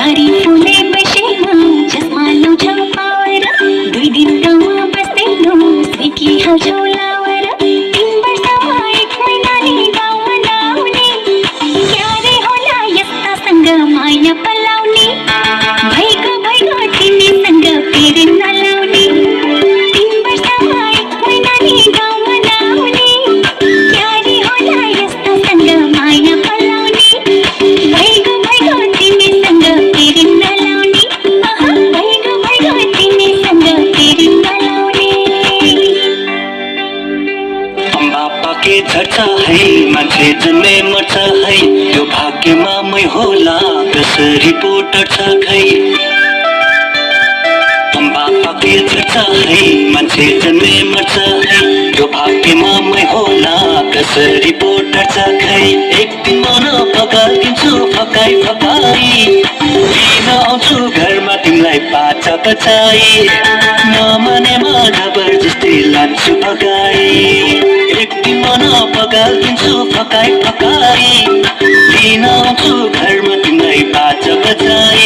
दारी फुले बसेमा चस्मा लाउँछ पावर 2 दिन गाउँमा बस्दैनौ सिकी हाल्छौ लावर 3 वर्षमा 1 महिनाले गाउँमा नआउने क्यारे होला यस्तासँग माया पलाउने भइगयो तिमीसँग फेरि नलाउने 3 वर्षमा 1 महिनाले गाउँमा नआउने क्यारे होला यस्तासँग माया पलाउने भइगयो तिमीसँग फेरि नलाउने भइगयो तिमीसँग फेरि नलाउने बापा के झर्छ है मान्छे जन्मे मर्छ है यो भाग्यमा मै होला कसरी पो टर्छ खै बापा के झर्छ है मान्छे जन्मे मर्छ है यो भाग्यमा मै होला कसरी पो टर्छ खै एक दिन मन पकाइदिन्छु फकाइ फकाइ लिन आउँछु घरमा तिमीलाई पाचा पचाइ नमानेमा जबरजस्ती लान्छु भगाइ एक दिन मन पकाइदिन्छु फकाइ फकाइ लिन आउँछु घरमा तिमीलाई पाचा पचाइ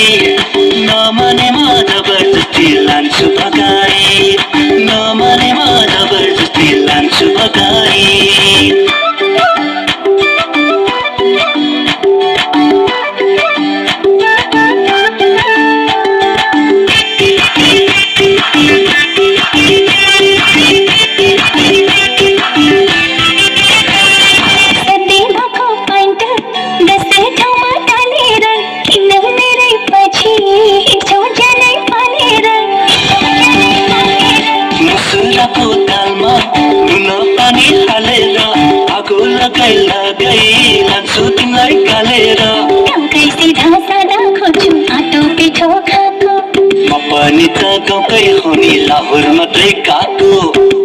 नमानेमा जबरजस्ती लान्छु भगाइ नमानेमा जबरजस्ती लान्छु भगाइ लगाई लान्छु तिमीलाई गालेर गाउँकै सिधा सादा खोज्छु आटो पिठो खाएको म पनि त गाउँकै हो नि लाहोर मात्रै गएको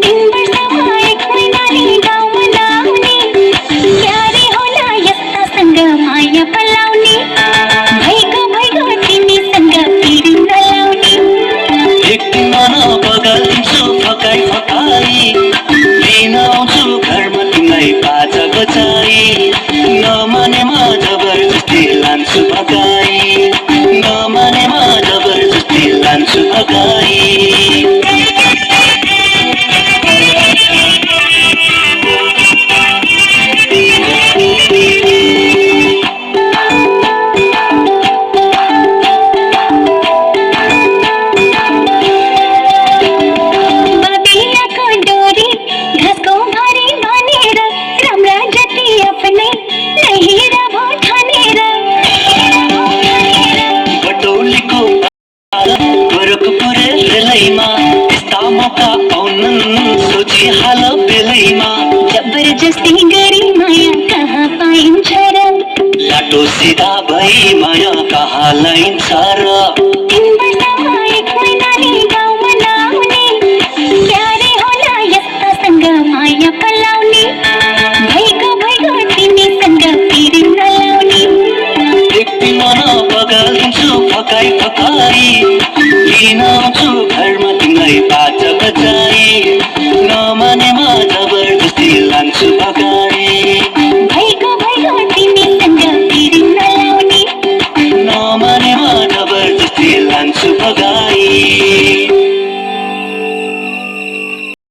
3 वर्षमा 1 महिनाले गाउँमा नआउने क्यारे होला यस्तासँग माया पलाउने भइगयो तिमीसँग फेरि नलाउने एक दिन मन बगालिन्छु फकाइ फकाइ लिन आउँछु घरमा तिमीलाई बाजा बजाइ नमानेमा जबरजस्ती लान्छु भगाइ नमानेमा जबरजस्ती लान्छु भगाइ मौका आउनन् सोची हाल बेलैमा जबरजस्ती गरी माया कहाँ पाइन्छ र लाटो सिधा भई माया कहाँ लाइन्छ र 3 वर्षमा 1 महिनाले गाउँमा नआउने क्यारे होला यस्तासँग माया पलाउने भइगयो तिमीसँग फेरि नलाउने एक दिन मन बगालिन्छु फकाइ फकाइ लिन आउँछु घरमा तिमीलाई बाजा बजाइ नमानेमा जबरजस्ती लान्छु भगाइ भइगयो तिमीसँग फेरि नलाउने नमानेमा जबरजस्ती लान्छु भगाइ